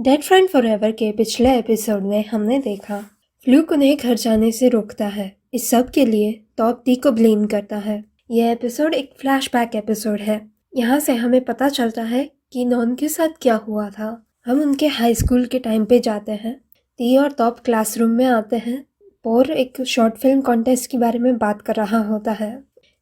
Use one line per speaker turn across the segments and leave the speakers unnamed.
Dead friend forever के पिछले episode में हमने देखा फ्लूक उन्हें घर जाने से रोकता है। इस सब के लिए टॉप दी को ब्लेम करता है। यह एपिसोड एक फ्लैशबैक एपिसोड है। यहाँ से हमें पता चलता है कि नॉन के साथ क्या हुआ था। हम उनके हाई स्कूल के टाइम पे जाते हैं। ती और टॉप क्लासरूम में आते हैं और एक शॉर्ट फिल्म कॉन्टेस्ट के बारे में बात कर रहा होता है।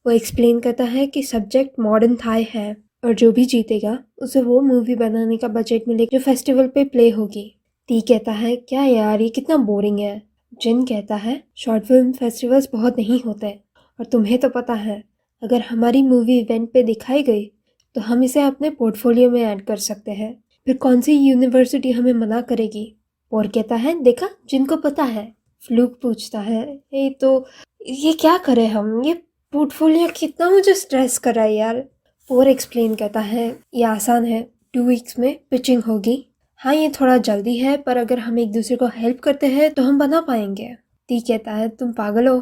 वो एक्सप्लेन करता है कि सब्जेक्ट मॉडर्न थाई है और जो भी जीतेगा उसे वो मूवी बनाने का बजट मिलेगा जो फेस्टिवल पे प्ले होगी। टी कहता है क्या यार ये कितना बोरिंग है। जिन कहता है शॉर्ट फिल्म फेस्टिवल्स बहुत नहीं होते और तुम्हें तो पता है अगर हमारी मूवी इवेंट पे दिखाई गई तो हम इसे अपने पोर्टफोलियो में ऐड कर सकते हैं। फिर कौन सी यूनिवर्सिटी हमें मना करेगी। और कहता है देखा जिनको पता है। फ्लूक पूछता है ये क्या करें हम, ये पोर्टफोलियो कितना मुझे स्ट्रेस कर रहा है यार। और एक्सप्लेन करता है ये आसान है, 2 वीक्स में पिचिंग होगी। हाँ ये थोड़ा जल्दी है पर अगर हम एक दूसरे को हेल्प करते हैं तो हम बना पाएंगे। टी कहता है तुम पागल हो,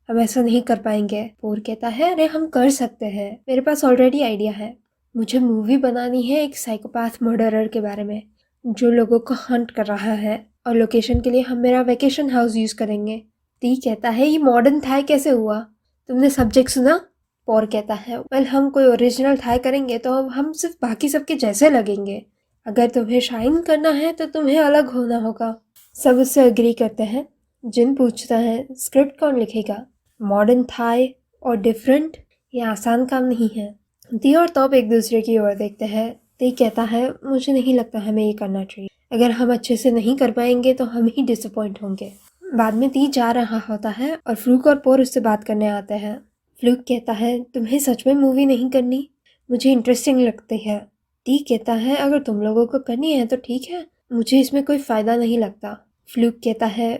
हम ऐसा नहीं कर पाएंगे। और कहता है अरे हम कर सकते हैं, मेरे पास ऑलरेडी आइडिया है। मुझे मूवी बनानी है एक साइकोपैथ मर्डरर के बारे में जो लोगों को हंट कर रहा है और लोकेशन के लिए हम मेरा वेकेशन हाउस यूज करेंगे। टी कहता है ये मॉडर्न थाई कैसे हुआ, तुमने सब्जेक्ट सुना। पॉर कहता है वेल हम कोई ओरिजिनल थाई करेंगे तो हम सिर्फ बाकी सबके जैसे लगेंगे। अगर तुम्हें शाइन करना है तो तुम्हें अलग होना होगा। सब उससे एग्री करते हैं। जिन पूछता है स्क्रिप्ट कौन लिखेगा। मॉडर्न थाई और डिफरेंट ये आसान काम नहीं है। दी और तौब एक दूसरे की ओर देखते हैं। दी कहता है मुझे नहीं लगता हमें ये करना चाहिए, अगर हम अच्छे से नहीं कर पाएंगे तो हम ही डिसअपॉइंट होंगे। बाद में दी जा रहा होता है और फ्लूक और पोर उससे बात करने आते हैं। फ्लूक कहता है तुम्हें सच में मूवी नहीं करनी, मुझे इंटरेस्टिंग लगती है। टी कहता है अगर तुम लोगों को करनी है तो ठीक है, मुझे इसमें कोई फ़ायदा नहीं लगता। फ्लूक कहता है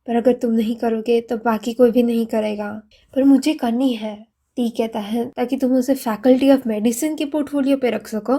पर अगर तुम नहीं करोगे तो बाकी कोई भी नहीं करेगा, पर मुझे करनी है। टी कहता है ताकि तुम उसे फैकल्टी ऑफ मेडिसिन के पोर्टफोलियो पे रख सको।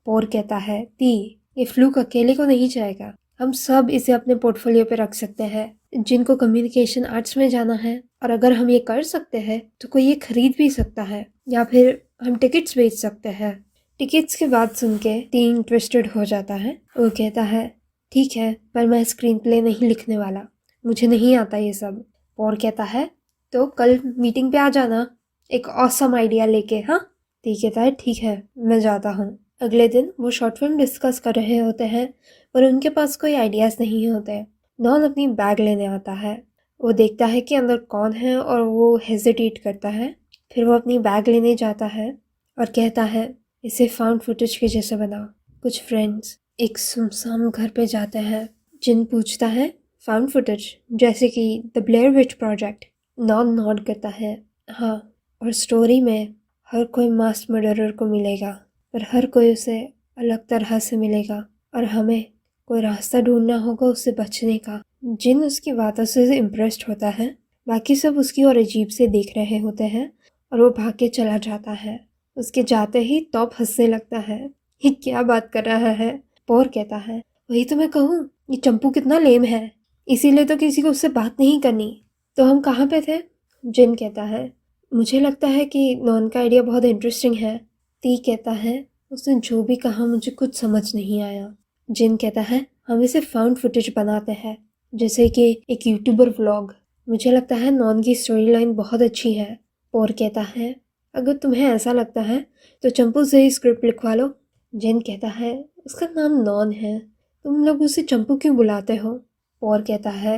पोर कहता है टी ये फ्लूक अकेले को नहीं जाएगा, हम सब इसे अपने पोर्टफोलियो पे रख सकते हैं। जिनको कम्युनिकेशन आर्ट्स में जाना है और अगर हम ये कर सकते हैं तो कोई ये खरीद भी सकता है या फिर हम टिकट्स बेच सकते हैं। टिकट्स की बात सुन के टी इंटरेस्टेड हो जाता है। वो कहता है ठीक है पर मैं स्क्रीन प्ले नहीं लिखने वाला, मुझे नहीं आता ये सब। और कहता है तो कल मीटिंग पे आ जाना एक ऑसम आइडिया लेके। हाँ टी कहता है ठीक है मैं जाता हूँ। अगले दिन वो शॉर्ट फिल्म डिस्कस कर रहे होते हैं पर उनके पास कोई आइडियाज़ नहीं होते। नॉन अपनी बैग लेने आता है। वो देखता है कि अंदर कौन है और वो हेजिटेट करता है। फिर वो अपनी बैग लेने जाता है और कहता है इसे फाउंड फुटेज के जैसे बनाओ। कुछ फ्रेंड्स एक सुनसान घर पे जाते हैं। जिन पूछता है फाउंड फुटेज जैसे कि द ब्लेयर विच प्रोजेक्ट। नॉन नॉड करता है हाँ, और स्टोरी में हर कोई मास मर्डरर को मिलेगा पर हर कोई उसे अलग तरह से मिलेगा और हमें कोई रास्ता ढूंढना होगा उससे बचने का। जिन उसकी बातों से इम्प्रेस्ड होता है, बाकी सब उसकी और अजीब से देख रहे होते हैं और वो भाग के चला जाता है। उसके जाते ही टॉप हंसने लगता है, ये क्या बात कर रहा है। पोर कहता है वही तो मैं कहूँ, ये चंपू कितना लेम है, इसीलिए तो किसी को उससे बात नहीं करनी। तो हम कहाँ पे थे। जिन कहता है मुझे लगता है कि नॉन का आइडिया बहुत इंटरेस्टिंग है। ती कहता है उसने जो भी कहा मुझे कुछ समझ नहीं आया। जिन कहता है हम इसे फाउंड फुटेज बनाते हैं जैसे कि एक यूट्यूबर व्लॉग। मुझे लगता है नॉन की स्टोरी लाइन बहुत अच्छी है। और कहता है अगर तुम्हें ऐसा लगता है तो चंपू से ही स्क्रिप्ट लिखवा लो। जिन कहता है उसका नाम नॉन है, तुम लोग उसे चंपू क्यों बुलाते हो। और कहता है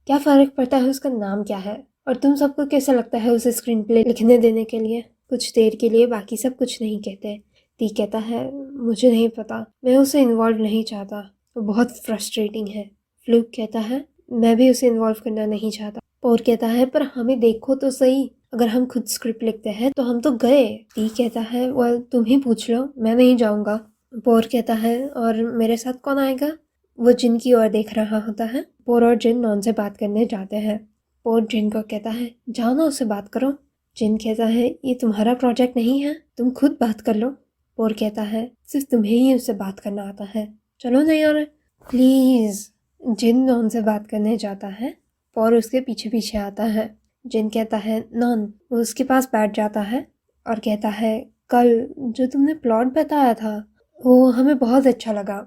क्या फ़र्क पड़ता है उसका नाम क्या है, और तुम सबको कैसा लगता है उसे स्क्रीन प्ले लिखने देने के लिए। कुछ देर के लिए बाकी सब कुछ नहीं कहते। टी कहता है मुझे नहीं पता, मैं उसे इन्वॉल्व नहीं चाहता, वो बहुत फ्रस्ट्रेटिंग है। फ्लूक कहता है मैं भी उसे इन्वॉल्व करना नहीं चाहता। और कहता है पर हमें देखो तो सही, अगर हम खुद स्क्रिप्ट लिखते हैं तो हम तो गए। टी कहता है वेल तुम ही पूछ लो, मैं नहीं जाऊँगा। पोर कहता है और मेरे साथ कौन आएगा। वो जिन की ओर देख रहा होता है। पोर और जिन नॉन से बात करने जाते हैं। पोर जिन को कहता है जाओ ना उससे बात करो। जिन कहता है ये तुम्हारा प्रोजेक्ट नहीं है, तुम खुद बात कर लो। पोर कहता है सिर्फ तुम्हें ही उससे बात करना आता है, चलो ना यार प्लीज़। जिन नॉन से बात करने जाता है। पोर उसके पीछे पीछे आता है। जिन कहता है नॉन, वो उसके पास बैठ जाता है और कहता है कल जो तुमने प्लॉट बताया था वो हमें बहुत अच्छा लगा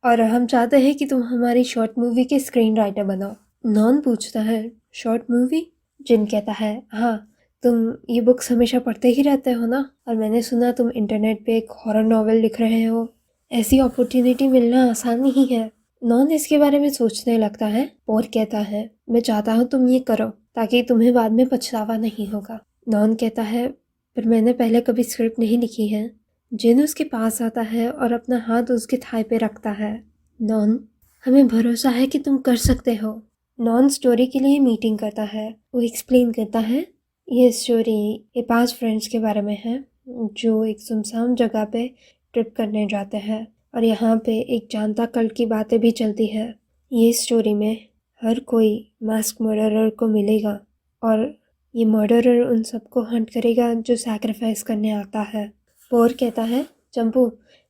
और हम चाहते हैं कि तुम हमारी शॉर्ट मूवी के स्क्रीन राइटर बनो। नॉन पूछता है, शॉर्ट मूवी? जिन कहता है, हाँ, तुम ये बुक्स हमेशा पढ़ते ही रहते हो ना, और मैंने सुना तुम इंटरनेट पे एक हॉरर नॉवेल लिख रहे हो। ऐसी अपॉर्चुनिटी मिलना आसान नहीं है। नॉन इसके बारे में सोचने लगता है और कहता है, मैं चाहता हूँ तुम ये करो ताकि तुम्हें बाद में पछतावा नहीं होगा। नॉन कहता है, पर मैंने पहले कभी स्क्रिप्ट नहीं लिखी है। जिन उसके पास आता है और अपना हाथ उसके थाई पे रखता है। नॉन, हमें भरोसा है कि तुम कर सकते हो। नॉन स्टोरी के लिए मीटिंग करता है। वो एक्सप्लेन करता है, ये स्टोरी ये 5 फ्रेंड्स के बारे में है जो एक सुनसान जगह पे ट्रिप करने जाते हैं और यहाँ पे एक जानता कल की बातें भी चलती है। ये स्टोरी में हर कोई मास्क मर्डरर को मिलेगा और ये मर्डरर उन सबको हंट करेगा जो सैक्रिफाइस करने आता है। पोर कहता है, चंपू,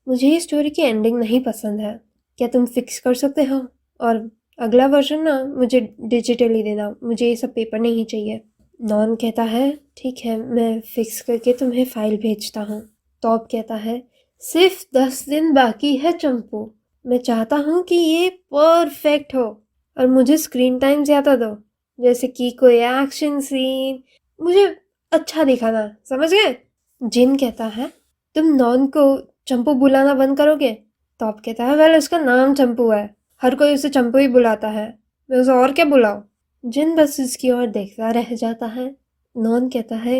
मुझे ये स्टोरी की एंडिंग नहीं पसंद है। क्या तुम फिक्स कर सकते हो? और अगला वर्जन ना मुझे डिजिटली देना, मुझे ये सब पेपर नहीं चाहिए। नॉन कहता है, ठीक है, मैं फिक्स करके तुम्हें फाइल भेजता हूँ। टॉप कहता है, सिर्फ 10 दिन बाकी है चंपू। मैं चाहता हूँ कि ये परफेक्ट हो और मुझे स्क्रीन टाइम ज़्यादा दो, जैसे कि कोई एक्शन सीन मुझे अच्छा दिखाना, समझ गए? जिन कहता है, तुम नॉन को चंपू बुलाना बंद करोगे? टॉप कहता है, वेल उसका नाम चंपू है, हर कोई उसे चंपू ही बुलाता है, मैं उसे और क्या बुलाऊं? जिन बस उसकी ओर देखता रह जाता है। नॉन कहता है,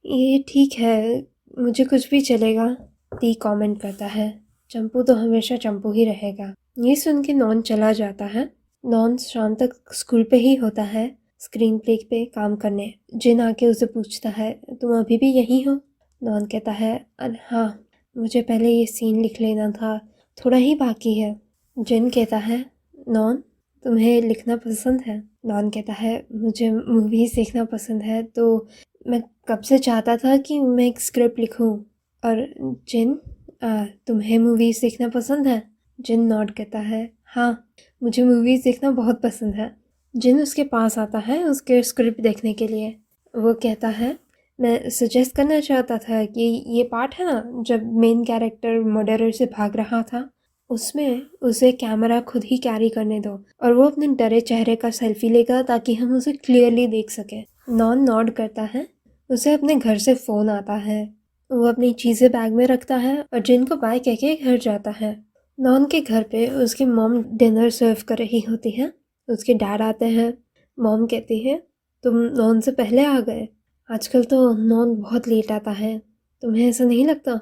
ये ठीक है, मुझे कुछ भी चलेगा। ती कमेंट करता है, चंपू तो हमेशा चंपू ही रहेगा। ये सुन के नॉन चला जाता है। नॉन शाम तक स्कूल पे ही होता है, स्क्रीन प्ले पे काम करने। जिन आके उसे पूछता है, तुम अभी भी यहीं हो? नॉन कहता है, हाँ, मुझे पहले ये सीन लिख लेना था, थोड़ा ही बाकी है। जिन कहता है, नॉन, तुम्हें लिखना पसंद है? नॉन कहता है, मुझे मूवीज़ देखना पसंद है, तो मैं कब से चाहता था कि मैं एक स्क्रिप्ट लिखूं। और जिन, तुम्हें मूवीज़ देखना पसंद है? जिन नॉड कहता है, हाँ, मुझे मूवीज़ देखना बहुत पसंद है। जिन उसके पास आता है उसके स्क्रिप्ट देखने के लिए। वो कहता है, मैं सजेस्ट करना चाहता था कि ये पार्ट है ना जब मेन कैरेक्टर मर्डरर से भाग रहा था, उसमें उसे कैमरा खुद ही कैरी करने दो और वो अपने डरे चेहरे का सेल्फी लेगा ताकि हम उसे क्लियरली देख सकें। नॉन नॉड करता है। उसे अपने घर से फ़ोन आता है। वो अपनी चीज़ें बैग में रखता है और जिन को बाय कह के घर जाता है। नॉन के घर पे उसकी मॉम डिनर सर्व कर रही होती है। उसके डैड आते हैं। मॉम कहती है, तुम नॉन से पहले आ गए। आजकल तो नॉन बहुत लेट आता है, तुम्हें ऐसा नहीं लगता?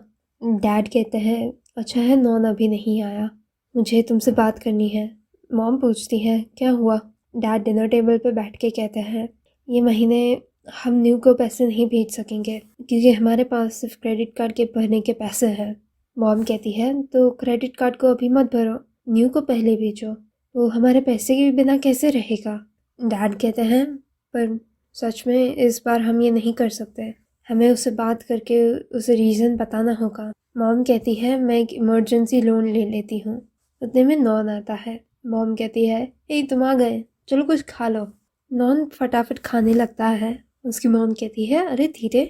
डैड कहते हैं, अच्छा है नॉन अभी नहीं आया, मुझे तुमसे बात करनी है। मॉम पूछती है, क्या हुआ? डैड डिनर टेबल पर बैठ के कहते हैं, ये महीने हम न्यू को पैसे नहीं भेज सकेंगे क्योंकि हमारे पास सिर्फ क्रेडिट कार्ड के भरने के पैसे हैं। मॉम कहती है, तो क्रेडिट कार्ड को अभी मत भरो, न्यू को पहले भेजो, वो हमारे पैसे के बिना कैसे रहेगा? डैड कहते हैं, पर सच में इस बार हम ये नहीं कर सकते, हमें उससे बात करके उसे रीज़न बताना होगा। मॉम कहती है, मैं एक इमरजेंसी लोन ले लेती हूँ। उतने में नॉन आता है। मॉम कहती है, ए तुम आ गए, चलो कुछ खा लो। नॉन फटाफट खाने लगता है। उसकी मॉम कहती है, अरे धीरे,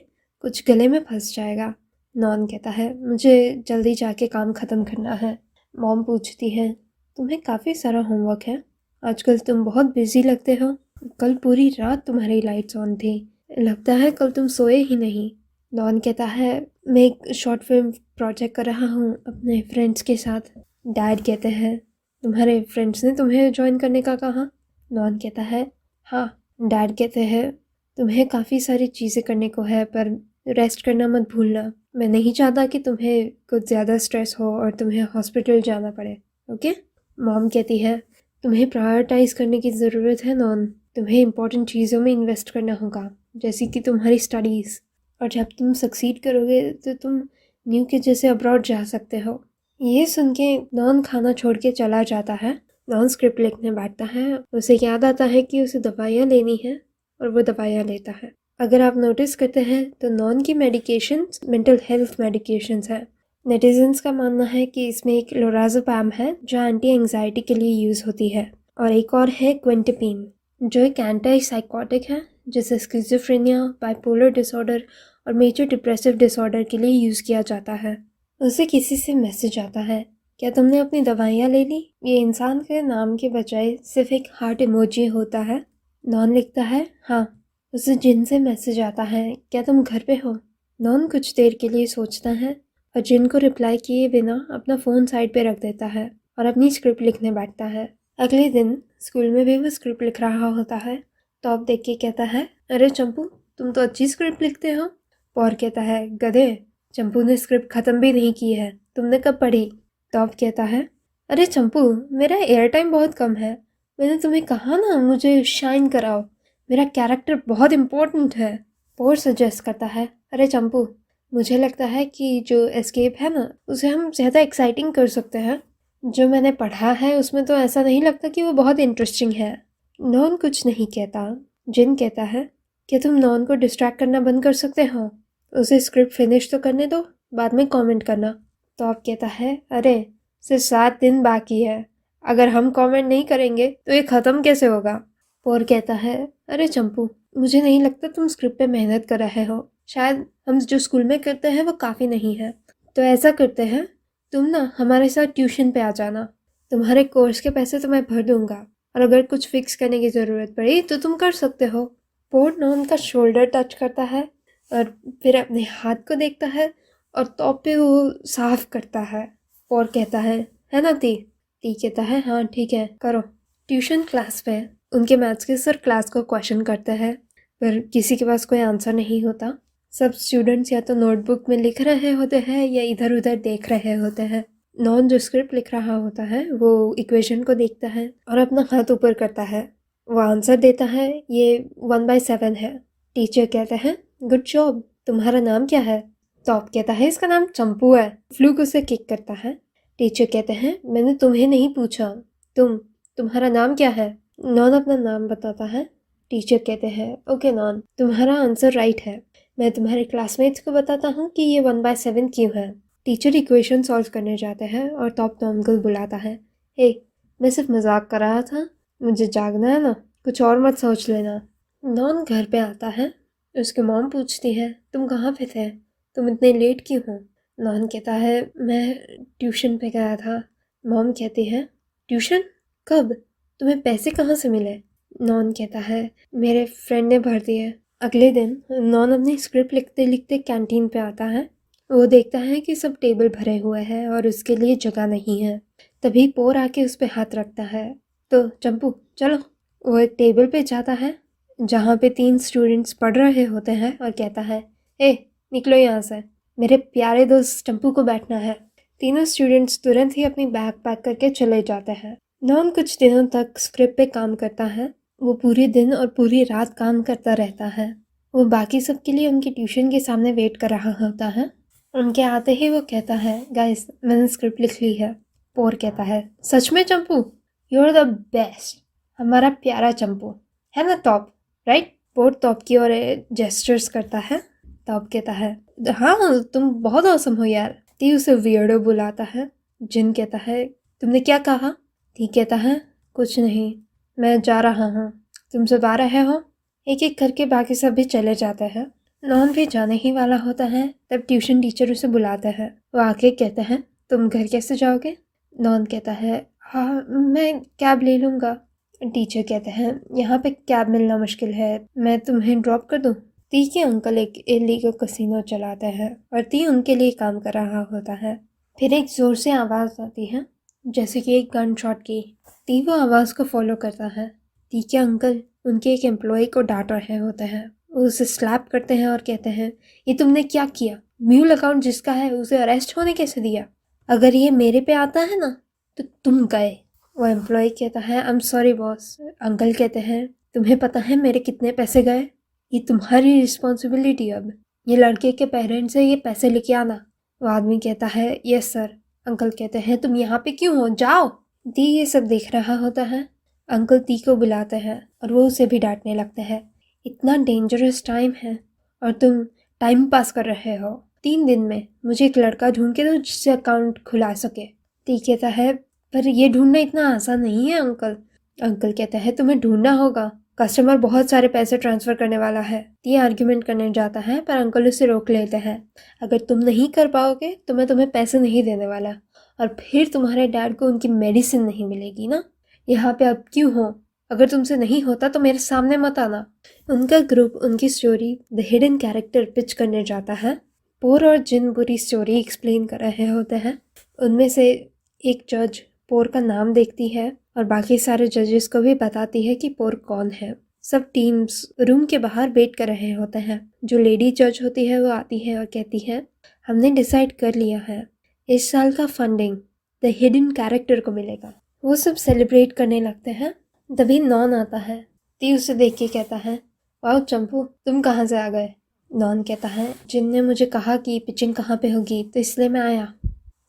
कुछ गले में फंस जाएगा। नॉन कहता है, मुझे जल्दी जाके काम ख़त्म करना है। मॉम पूछती है, तुम्हें काफ़ी सारा होमवर्क है, आजकल तुम बहुत बिजी लगते हो, कल पूरी रात तुम्हारी लाइट्स ऑन थी, लगता है कल तुम सोए ही नहीं। नॉन कहता है, मैं एक शॉर्ट फिल्म प्रोजेक्ट कर रहा हूँ अपने फ्रेंड्स के साथ। डैड कहते हैं, तुम्हारे फ्रेंड्स ने तुम्हें ज्वाइन करने का कहा? नॉन कहता है, हाँ। डैड कहते हैं, तुम्हें काफ़ी सारी चीज़ें करने को है पर रेस्ट करना मत भूलना, मैं नहीं चाहता कि तुम्हें कुछ ज़्यादा स्ट्रेस हो और तुम्हें हॉस्पिटल जाना पड़े, ओके? मॉम कहती है, तुम्हें प्रायोरिटाइज़ करने की ज़रूरत है नॉन, तुम्हें इंपॉर्टेंट चीज़ों में इन्वेस्ट करना होगा, जैसे कि तुम्हारी स्टडीज़, और जब तुम सक्सीड करोगे तो तुम न्यू के जैसे अब्रॉड जा सकते हो। ये सुन के नॉन खाना छोड़ के चला जाता है। नॉन स्क्रिप्ट लिखने बैठता है। उसे याद आता है कि उसे दवाइयाँ लेनी है और वो दवाइयाँ लेता है। अगर आप नोटिस करते हैं तो नॉन की मेडिकेशंस मेंटल हेल्थ मेडिकेशंस है। नेटिजन्स का मानना है कि इसमें एक लोराज़ेपैम है जो एंटी एंग्जाइटी के लिए यूज़ होती है, और एक और है क्विंटेपिन जो एक एंटी साइकोटिक है जिसे स्किज़ोफ्रेनिया, बाइपोलर डिसऑर्डर और मेजर डिप्रेसिव डिसऑर्डर के लिए यूज़ किया जाता है। उसे किसी से मैसेज आता है, क्या तुमने अपनी दवाइयाँ ले ली? ये इंसान के नाम के बजाय सिर्फ एक हार्ट इमोजी होता है। नॉन लिखता है, हाँ। उसे जिन से मैसेज आता है, क्या तुम घर पे हो? नॉन कुछ देर के लिए सोचता है और जिन को रिप्लाई किए बिना अपना फ़ोन साइड पे रख देता है और अपनी स्क्रिप्ट लिखने बैठता है। अगले दिन स्कूल में भी वो स्क्रिप्ट लिख रहा होता है। टॉप देख के कहता है, अरे चंपू, तुम तो अच्छी स्क्रिप्ट लिखते हो। पौर कहता है, गधे, चंपू ने स्क्रिप्ट ख़त्म भी नहीं की है, तुमने कब पढ़ी? टॉप कहता है, अरे चंपू, मेरा एयर टाइम बहुत कम है। मैंने तुम्हें कहा ना मुझे शाइन कराओ, मेरा कैरेक्टर बहुत इम्पोर्टेंट है। पौर सजेस्ट करता है, अरे चंपू, मुझे लगता है कि जो एस्केप है ना उसे हम ज़्यादा एक्साइटिंग कर सकते हैं। जो मैंने पढ़ा है उसमें तो ऐसा नहीं लगता कि वो बहुत इंटरेस्टिंग है। नॉन कुछ नहीं कहता। जिन कहता है, क्या तुम नॉन को डिस्ट्रैक्ट करना बंद कर सकते हो? उसे स्क्रिप्ट फिनिश तो करने दो, बाद में कमेंट करना। तो आप कहता है, अरे सिर्फ 7 दिन बाकी है, अगर हम कमेंट नहीं करेंगे तो ये ख़त्म कैसे होगा? पौर कहता है, अरे चंपू, मुझे नहीं लगता तुम स्क्रिप्ट पे मेहनत कर रहे हो। शायद हम जो स्कूल में करते हैं वो काफ़ी नहीं है। तो ऐसा करते हैं, तुम ना हमारे साथ ट्यूशन पे आ जाना। तुम्हारे कोर्स के पैसे तो मैं भर दूंगा और अगर कुछ फिक्स करने की ज़रूरत पड़ी तो तुम कर सकते हो। पौर ना उनका शोल्डर टच करता है और फिर अपने हाथ को देखता है और तो पे वो साफ करता है। और कहता है ना ती? ती कहता है, हाँ ठीक है, करो। ट्यूशन क्लास पे उनके मैथ्स के सर क्लास को क्वेश्चन करते हैं, पर किसी के पास कोई आंसर नहीं होता। सब स्टूडेंट्स या तो नोटबुक में लिख रहे होते हैं या इधर उधर देख रहे होते हैं। नॉन जो स्क्रिप्ट लिख रहा होता है वो इक्वेशन को देखता है और अपना हाथ ऊपर करता है। वो आंसर देता है, ये 1/7 है। टीचर कहते हैं, गुड जॉब, तुम्हारा नाम क्या है? टॉप कहता है, इसका नाम चंपू है। फ्लूक उसे किक करता है। टीचर कहते हैं, मैंने तुम्हें नहीं पूछा, तुम्हारा नाम क्या है? नॉन अपना नाम बताता है। टीचर कहते हैं, ओके नॉन, तुम्हारा आंसर राइट है। मैं तुम्हारे क्लासमेट्स को बताता हूँ कि ये 1/7 क्यों है। टीचर इक्वेशन सॉल्व करने जाते हैं और टॉप नॉन को बुलाता है। हे, मैं सिर्फ मजाक कर रहा था, मुझे जागना है ना, कुछ और मत सोच लेना। नॉन घर पे आता है। उसकी मॉम पूछती है, तुम कहाँ पे थे, तुम इतने लेट क्यों हो? नॉन कहता है, मैं ट्यूशन पे गया था। मॉम कहती है, ट्यूशन? कब? तुम्हें पैसे कहाँ से मिले? नॉन कहता है, मेरे फ्रेंड ने भर दिए। अगले दिन नॉन अपनी स्क्रिप्ट लिखते लिखते कैंटीन पे आता है। वो देखता है कि सब टेबल भरे हुए हैं और उसके लिए जगह नहीं है। तभी पोर आके उस पर हाथ रखता है। तो चंपू चलो। वो एक टेबल पे जाता है जहाँ पे 3 स्टूडेंट्स पढ़ रहे होते हैं और कहता है, ए निकलो यहाँ से, मेरे प्यारे दोस्त चंपू को बैठना है। तीनों स्टूडेंट्स तुरंत ही अपनी बैग पैक करके चले जाते हैं। नॉन कुछ दिनों तक स्क्रिप्ट पे काम करता है। वो पूरे दिन और पूरी रात काम करता रहता है। वो बाकी सब के लिए उनकी ट्यूशन के सामने वेट कर रहा होता है। उनके आते ही वो कहता है, गाइस मैंने स्क्रिप्ट लिख ली है। पोर कहता है, सच में चंपू? यू आर द बेस्ट, हमारा प्यारा चंपू, है ना टॉप, राइट? पोर टॉप की ओर जेस्चर्स करता है। टॉप कहता है, हाँ तुम बहुत औसम हो यार। ती उसे वियर्डो बुलाता है। जिन कहता है, तुमने क्या कहा? ती कहता है, कुछ नहीं, मैं जा रहा हूँ, तुम सब आ रहे हो? एक एक करके बाकी सब भी चले जाते हैं। नॉन भी जाने ही वाला होता है तब ट्यूशन टीचर उसे बुलाता है। वो आके कहते हैं, तुम घर कैसे जाओगे? नॉन कहता है, हाँ मैं कैब ले लूँगा। टीचर कहते हैं, यहाँ पे कैब मिलना मुश्किल है, मैं तुम्हें ड्रॉप कर दूँ? ती के अंकल एक इलीगल कसिनो चलाते हैं और ती उनके लिए काम कर रहा होता है। फिर एक ज़ोर से आवाज़ आती है, जैसे कि एक गन शॉट की। ती वो आवाज़ को फॉलो करता है। ती के अंकल उनके एक एम्प्लॉय को डांट रहे होते हैं। वो उसे स्लैप करते हैं और कहते हैं, ये तुमने क्या किया? म्यूल अकाउंट जिसका है उसे अरेस्ट होने कैसे दिया? अगर ये मेरे पे आता है ना तो तुम गए। वो एम्प्लॉय कहता है, I am sorry boss. Uncle कहते हैं, तुम्हें पता है मेरे कितने पैसे गए? ये तुम्हारी रिस्पॉन्सिबिलिटी अब। ये लड़के के पेरेंट्स से ये पैसे लेके आना। वो आदमी कहता है, यस सर। अंकल कहते हैं, तुम यहाँ पे क्यों हो, जाओ। दी ये सब देख रहा होता है। अंकल ती को बुलाते हैं और वो उसे भी डांटने लगते हैं। इतना डेंजरस टाइम है और तुम टाइम पास कर रहे हो। 3 दिन में मुझे एक लड़का ढूंढ के दो जिससे अकाउंट खुला सके। ती कहता है, पर ये ढूंढना इतना आसान नहीं है अंकल। अंकल कहता है, तुम्हें ढूंढना होगा, कस्टमर बहुत सारे पैसे ट्रांसफ़र करने वाला है। ये आर्ग्यूमेंट करने जाता है पर अंकल उसे रोक लेते हैं। अगर तुम नहीं कर पाओगे तो मैं तुम्हें पैसे नहीं देने वाला और फिर तुम्हारे डैड को उनकी मेडिसिन नहीं मिलेगी ना। यहाँ पे अब क्यों हो? अगर तुमसे नहीं होता तो मेरे सामने मत आना। उनका ग्रुप उनकी story the hidden character pitch करने जाता है। पोर और जिन पूरी स्टोरी एक्सप्लेन कर रहे होते हैं। उनमें से एक जज पोर का नाम देखती है और बाकी सारे जजेस को भी बताती है कि पोर कौन है। सब टीम्स रूम के बाहर वेट कर रहे होते हैं। जो लेडी जज होती है वो आती है और कहती है, हमने डिसाइड कर लिया है, इस साल का फंडिंग द हिडन कैरेक्टर को मिलेगा। वो सब सेलिब्रेट करने लगते हैं। तभी नॉन आता है। ती उसे देख के कहता है, वाह चंपू, तुम कहाँ से आ गए? नॉन कहता है, जिन ने मुझे कहा कि पिचिंग कहाँ पे होगी तो इसलिए मैं आया।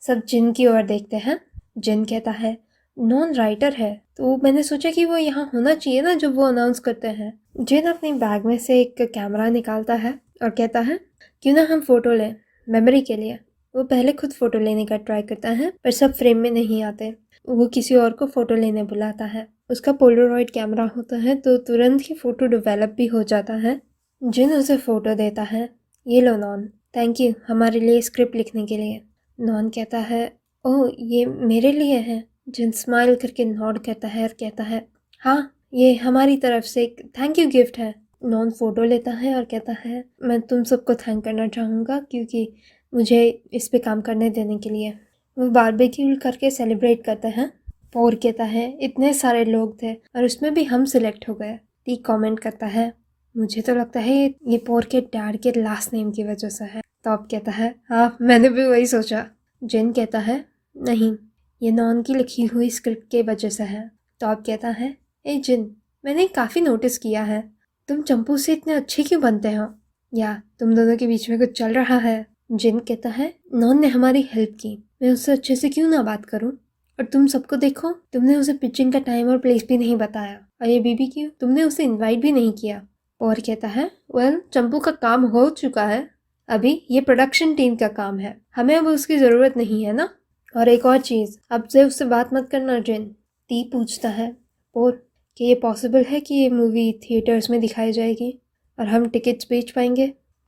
सब जिन की ओर देखते हैं। जिन कहता है, नॉन राइटर है तो मैंने सोचा कि वो यहाँ होना चाहिए ना जब वो अनाउंस करते हैं। जिन अपनी बैग में से एक कैमरा निकालता है और कहता है, क्यों ना हम फोटो लें मेमोरी के लिए। वो पहले खुद फ़ोटो लेने का ट्राई करता है पर सब फ्रेम में नहीं आते। वो किसी और को फ़ोटो लेने बुलाता है। उसका पोलरॉइड कैमरा होता है तो तुरंत ही फ़ोटो डेवलप भी हो जाता है। जिन उसे फ़ोटो देता है, ये लो नॉन, थैंक यू हमारे लिए स्क्रिप्ट लिखने के लिए। नॉन कहता है, ओह ये मेरे लिए है। जिन स्माइल करके नॉड करता है और कहता है, हाँ ये हमारी तरफ से एक थैंक यू गिफ्ट है। नॉन फ़ोटो लेता है और कहता है, मैं तुम सबको थैंक करना चाहूँगा क्योंकि मुझे इस पे काम करने देने के लिए। वो बारबेक्यू करके सेलिब्रेट करते हैं। पोर कहता है, इतने सारे लोग थे और उसमें भी हम सिलेक्ट हो गए। टी कमेंट करता है, मुझे तो लगता है ये पोर के डैड के लास्ट नेम की वजह से है। टॉप कहता है, हाँ मैंने भी वही सोचा। जिन कहता है, नहीं ये नॉन की लिखी हुई स्क्रिप्ट के वजह से है। टॉप कहता है, ए जिन, मैंने काफ़ी नोटिस किया है, तुम चंपू से इतने अच्छे क्यों बनते हो, या तुम दोनों के बीच में कुछ चल रहा है? जिन कहता है, नॉन ने हमारी हेल्प की, मैं उससे अच्छे से क्यों ना बात करूं? और तुम सबको देखो, तुमने उसे पिचिंग का टाइम और प्लेस भी नहीं बताया, और ये बीबी क्यों, तुमने उसे इनवाइट भी नहीं किया। और कहता है, वेल चंपू का काम हो चुका है, अभी ये प्रोडक्शन टीम का काम है, हमें अब उसकी ज़रूरत नहीं है ना। और एक और चीज़, अब से उससे बात मत करना जिन। टी पूछता है, और कि ये पॉसिबल है कि ये मूवी थिएटर्स में दिखाई जाएगी और हम टिकट्स बेच पाएंगे?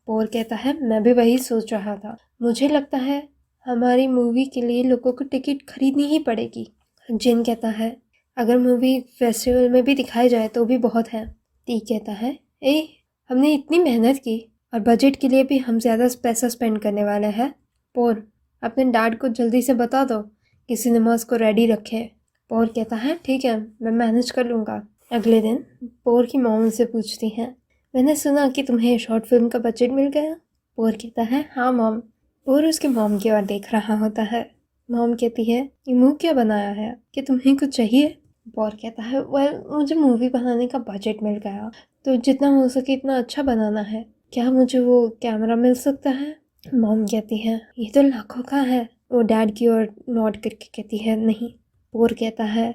पोर कहता है, मैं भी वही सोच रहा था, मुझे लगता है हमारी मूवी के लिए लोगों को टिकट खरीदनी ही पड़ेगी। जिन कहता है, अगर मूवी फेस्टिवल में भी दिखाई जाए तो भी बहुत है। टी कहता है, हमने इतनी मेहनत की और बजट के लिए भी हम ज़्यादा पैसा स्पेंड करने वाले हैं। पोर, अपने डैड को जल्दी से बता दो कि सिनेमास को रेडी रखे। पोर कहता है, ठीक है मैं मैनेज कर लूँगा। अगले दिन पोर की मॉम से पूछती हैं, मैंने सुना कि तुम्हें शॉर्ट फिल्म का बजट मिल गया। पोर कहता है, हाँ मॉम। पोर उसके मॉम की ओर देख रहा होता है। मॉम कहती है, ये मुंह क्या बनाया है, कि तुम्हें कुछ चाहिए? पोर कहता है, वेल मुझे मूवी बनाने का बजट मिल गया तो जितना हो सके इतना अच्छा बनाना है, क्या मुझे वो कैमरा मिल सकता है? मॉम कहती है, ये तो लाखों का है। वो डैड की ओर नॉड करके कहती है, नहीं। पोर कहता है,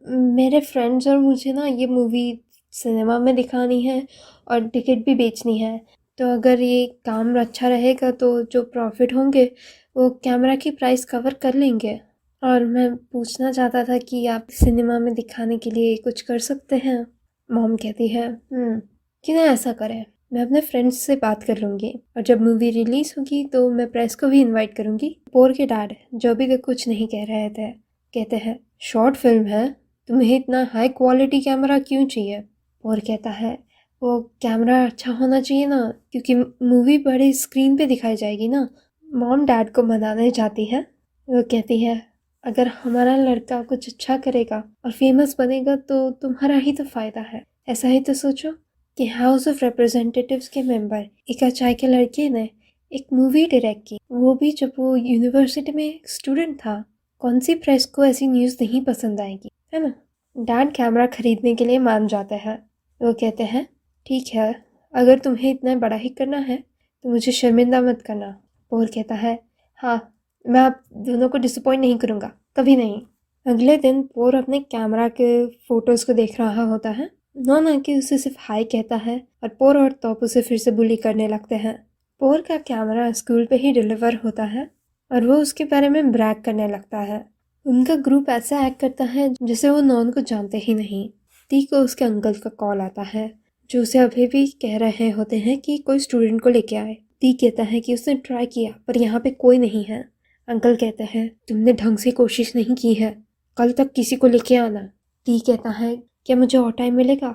मेरे फ्रेंड्स और मुझे ना ये मूवी सिनेमा में दिखानी है और टिकट भी बेचनी है, तो अगर ये काम अच्छा रहेगा तो जो प्रॉफिट होंगे वो कैमरा की प्राइस कवर कर लेंगे। और मैं पूछना चाहता था कि आप सिनेमा में दिखाने के लिए कुछ कर सकते हैं? मॉम कहती है, क्यों ना ऐसा करें, मैं अपने फ्रेंड्स से बात कर लूँगी और जब मूवी रिलीज़ होगी तो मैं प्रेस को भी इनवाइट करूँगी। पोर के डैड जो अभी तक कुछ नहीं कह रहे थे कहते हैं, शॉर्ट फिल्म है, तुम्हें इतना हाई क्वालिटी कैमरा क्यों चाहिए? पोर कहता है, वो कैमरा अच्छा होना चाहिए ना, क्योंकि मूवी बड़ी स्क्रीन पे दिखाई जाएगी ना। मॉम डैड को मनाने जाती है। वो कहती है, अगर हमारा लड़का कुछ अच्छा करेगा और फेमस बनेगा तो तुम्हारा ही तो फ़ायदा है। ऐसा ही तो सोचो कि हाउस ऑफ रिप्रेजेंटेटिव्स के मेंबर इका चाय के लड़के ने एक मूवी डायरेक्ट की, वो भी जब वो यूनिवर्सिटी में एक स्टूडेंट था। कौन सी प्रेस को ऐसी न्यूज़ नहीं पसंद आएगी, है ना? डैड कैमरा खरीदने के लिए मान जाते हैं। वो कहते हैं, ठीक है, अगर तुम्हें इतना बड़ा ही करना है तो मुझे शर्मिंदा मत करना। पोर कहता है, हाँ मैं आप दोनों को डिसअपॉइंट नहीं करूँगा, कभी नहीं। अगले दिन पोर अपने कैमरा के फ़ोटोज़ को देख रहा होता है। नॉन आके उसे सिर्फ हाय कहता है और पोर और तोप उसे फिर से बुली करने लगते हैं। पोर का कैमरा स्कूल पे ही डिलीवर होता है और वो उसके बारे में ब्रैग करने लगता है। उनका ग्रुप ऐसा एक्ट करता है जैसे वो नॉन को जानते ही नहीं। टी को उसके अंकल का कॉल आता है जो उसे अभी भी कह रहे होते हैं कि कोई स्टूडेंट को लेके आए। टी कहता है कि उसने ट्राई किया पर यहाँ पे कोई नहीं है। अंकल कहते हैं तुमने ढंग से कोशिश नहीं की है, कल तक किसी को लेके आना। टी कहता है क्या मुझे और टाइम मिलेगा?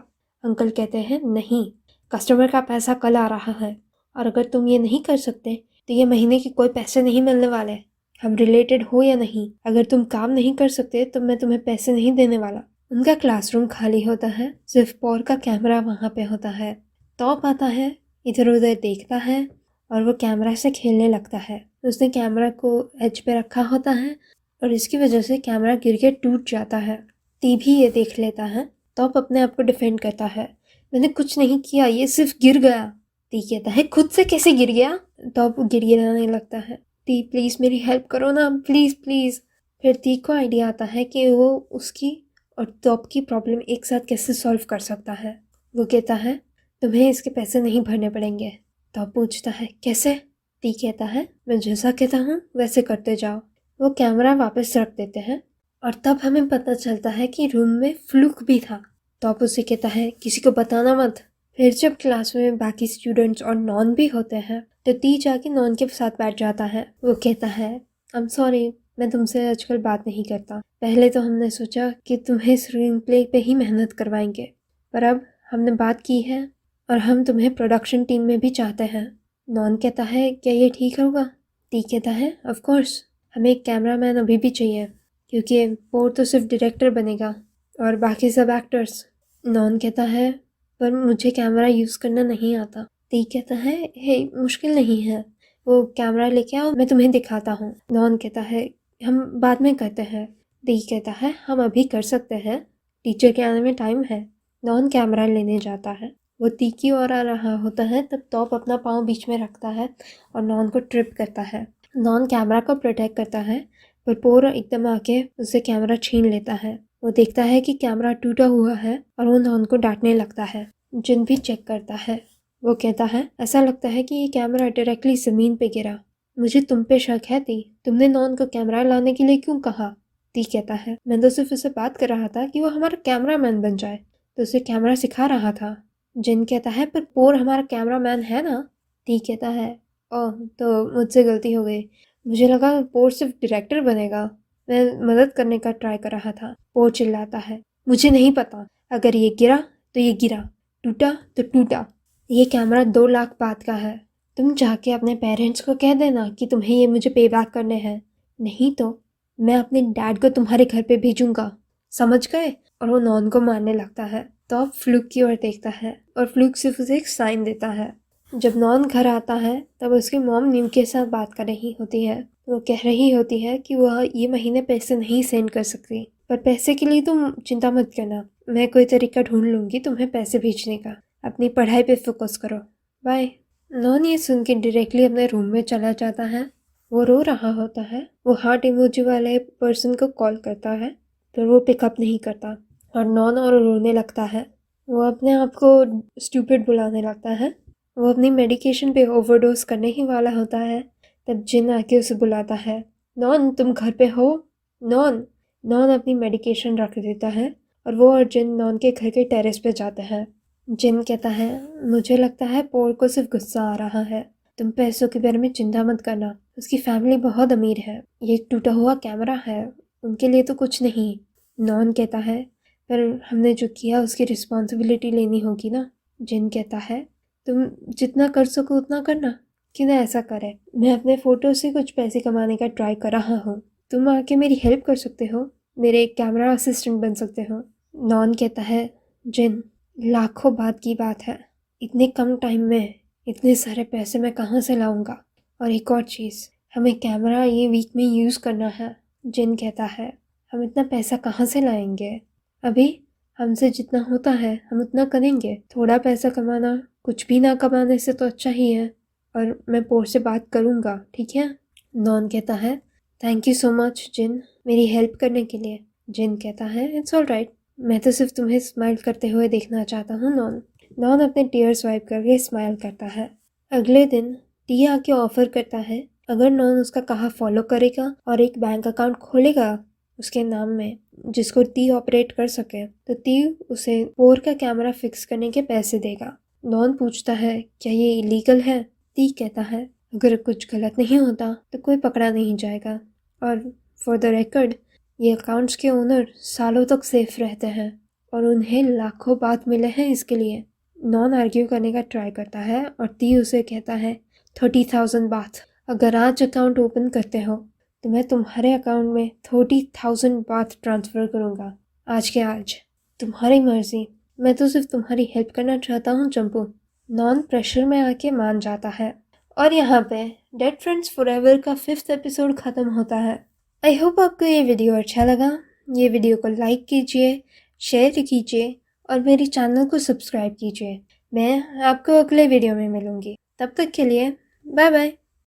अंकल कहते हैं नहीं, कस्टमर का पैसा कल आ रहा है और अगर तुम ये नहीं कर सकते तो ये महीने के कोई पैसे नहीं मिलने वाले। हम रिलेटेड हो या नहीं, अगर तुम काम नहीं कर सकते तो मैं तुम्हें पैसे नहीं देने वाला। उनका क्लासरूम खाली होता है, सिर्फ पॉर का कैमरा वहाँ पे होता है। टॉप आता है, इधर उधर देखता है और वो कैमरा से खेलने लगता है। उसने कैमरा को एज पे रखा होता है और इसकी वजह से कैमरा गिर के टूट जाता है। टी भी ये देख लेता है। टॉप अपने आप को डिफेंड करता है, मैंने कुछ नहीं किया, ये सिर्फ गिर गया। टी कहता है खुद से कैसे गिर गया? टॉप गिड़गिड़ाने लगता है, टी प्लीज़ मेरी हेल्प करो ना, प्लीज़ प्लीज़। फिर टी को आइडिया आता है कि वो उसकी और टॉप की प्रॉब्लम एक साथ कैसे सॉल्व कर सकता है। वो कहता है तुम्हें इसके पैसे नहीं भरने पड़ेंगे। टॉप पूछता है कैसे? टी कहता है मैं जैसा कहता हूँ वैसे करते जाओ। वो कैमरा वापस रख देते हैं और तब हमें पता चलता है कि रूम में फ्लूक भी था। टॉप उसे कहता है किसी को बताना मत। फिर जब क्लास में बाकी स्टूडेंट्स और नॉन भी होते हैं तो टी जाके नॉन के साथ बैठ जाता है। वो कहता है आई एम सॉरी, मैं तुमसे आजकल बात नहीं करता। पहले तो हमने सोचा कि तुम्हें स्क्रीन प्ले पे ही मेहनत करवाएंगे, पर अब हमने बात की है और हम तुम्हें प्रोडक्शन टीम में भी चाहते हैं। नॉन कहता है क्या ये ठीक होगा? टी कहता है ऑफ कोर्स, हमें एक कैमरामैन अभी भी चाहिए क्योंकि पोर तो सिर्फ डायरेक्टर बनेगा और बाकी सब एक्टर्स। नॉन कहता है पर मुझे कैमरा यूज़ करना नहीं आता। टी कहता है हे मुश्किल नहीं है, वो कैमरा लेके आओ मैं तुम्हें दिखाता हूँ। नॉन कहता है हम बाद में करते हैं। टी कहता है हम अभी कर सकते हैं, टीचर के आने में टाइम है। नॉन कैमरा लेने जाता है, वो टी की ओर आ रहा होता है तब टॉप अपना पाँव बीच में रखता है और नॉन को ट्रिप करता है। नॉन कैमरा को प्रोटेक्ट करता है पर पोर एकदम आके उसे कैमरा छीन लेता है। वो देखता है कि कैमरा टूटा हुआ है और वो नॉन को डांटने लगता है। जिन भी चेक करता है, वो कहता है ऐसा लगता है कि ये कैमरा डायरेक्टली ज़मीन पे गिरा। मुझे तुम पे शक है टी, तुमने नॉन को कैमरा लाने के लिए क्यों कहा? टी कहता है मैं तो सिर्फ उससे बात कर रहा था कि वो हमारा कैमरामैन बन जाए, तो उसे कैमरा सिखा रहा था। जिन कहता है पर पोर हमारा कैमरामैन है ना? टी कहता है ओह तो मुझसे गलती हो गई, मुझे लगा पोर सिर्फ डायरेक्टर बनेगा, मैं मदद करने का ट्राई कर रहा था। पोर चिल्लाता है मुझे नहीं पता, अगर ये गिरा तो ये गिरा, टूटा तो टूटा, ये कैमरा 2 लाख बात का है। तुम जाके अपने पेरेंट्स को कह देना कि तुम्हें ये मुझे पे बैक करने हैं, नहीं तो मैं अपने डैड को तुम्हारे घर पे भेजूंगा, समझ गए? और वो नॉन को मारने लगता है। तो अब फ्लूक की ओर देखता है और फ्लूक सिर्फ उसे एक साइन देता है। जब नॉन घर आता है तब उसकी मॉम न्यू के साथ बात कर रही होती है। वो कह रही होती है कि वह ये महीने पैसे नहीं सेंड कर सकती, पर पैसे के लिए तुम चिंता मत करना, मैं कोई तरीका ढूंढ लूँगी तुम्हें पैसे भेजने का, अपनी पढ़ाई पे फोकस करो, बाय। नॉन ये सुन के डायरेक्टली अपने रूम में चला जाता है। वो रो रहा होता है, वो हार्ट इमोजी वाले पर्सन को कॉल करता है पर वो पिकअप नहीं करता और नॉन और रोने लगता है। वो अपने आप को स्टूपिड बुलाने लगता है। वो अपनी मेडिकेशन पे ओवरडोज करने ही वाला होता है तब जिन आके उसे बुलाता है, नॉन तुम घर पे हो? नॉन। नॉन अपनी मेडिकेशन रख देता है और वो और जिन नॉन के घर के टेरेस पे जाते हैं। जिन कहता है मुझे लगता है पोर को सिर्फ गुस्सा आ रहा है, तुम पैसों के बारे में चिंता मत करना, उसकी फैमिली बहुत अमीर है, ये एक टूटा हुआ कैमरा है, उनके लिए तो कुछ नहीं। नॉन कहता है पर हमने जो किया उसकी रिस्पॉन्सिबिलिटी लेनी होगी ना। जिन कहता है तुम जितना कर सको उतना करना, कि ना ऐसा करे, मैं अपने फ़ोटो से कुछ पैसे कमाने का ट्राई कर रहा हूँ, तुम आके मेरी हेल्प कर सकते हो, मेरे एक कैमरा असिस्टेंट बन सकते हो। नॉन कहता है जिन लाखों बात की बात है, इतने कम टाइम में इतने सारे पैसे मैं कहाँ से लाऊंगा, और एक और चीज़, हमें कैमरा ये वीक में यूज़ करना है। जिन कहता है हम इतना पैसा कहाँ से लाएंगे, अभी हमसे जितना होता है हम उतना करेंगे, थोड़ा पैसा कमाना कुछ भी ना कमाने से तो अच्छा ही है, और मैं पोर से बात करूँगा, ठीक है? नॉन कहता है थैंक यू सो मच जिन, मेरी हेल्प करने के लिए। जिन कहता है इट्स ऑल राइट, मैं तो सिर्फ तुम्हें स्माइल करते हुए देखना चाहता हूँ नॉन। नॉन अपने टीयर्स वाइप करके स्माइल करता है। अगले दिन टी आके ऑफर करता है अगर नॉन उसका कहा फॉलो करेगा और एक बैंक अकाउंट खोलेगा उसके नाम में जिसको टी ऑपरेट कर सके तो टी उसे पोर का कैमरा फिक्स करने के पैसे देगा। नॉन पूछता है क्या ये इलीगल है? टी कहता है अगर कुछ गलत नहीं होता तो कोई पकड़ा नहीं जाएगा। और फॉर द रिकॉर्ड, ये अकाउंट्स के ओनर सालों तक सेफ रहते हैं और उन्हें लाखों बात मिले हैं इसके लिए। नॉन आर्ग्यू करने का ट्राई करता है और ती उसे कहता है 30,000 बात। अगर आज अकाउंट ओपन करते हो तो मैं तुम्हारे अकाउंट में 30,000 बात ट्रांसफ़र करूँगा, आज के आज। तुम्हारी मर्जी, मैं तो सिर्फ तुम्हारी हेल्प करना चाहता हूँ चंपू। नॉन प्रेशर में आके मान जाता है और यहाँ पे डेड फ्रेंड्स फॉरएवर का 5th एपिसोड ख़त्म होता है। आई होप आपको ये वीडियो अच्छा लगा। ये वीडियो को लाइक कीजिए, शेयर कीजिए और मेरे चैनल को सब्सक्राइब कीजिए। मैं आपको अगले वीडियो में मिलूँगी। तब तक के लिए बाय बाय।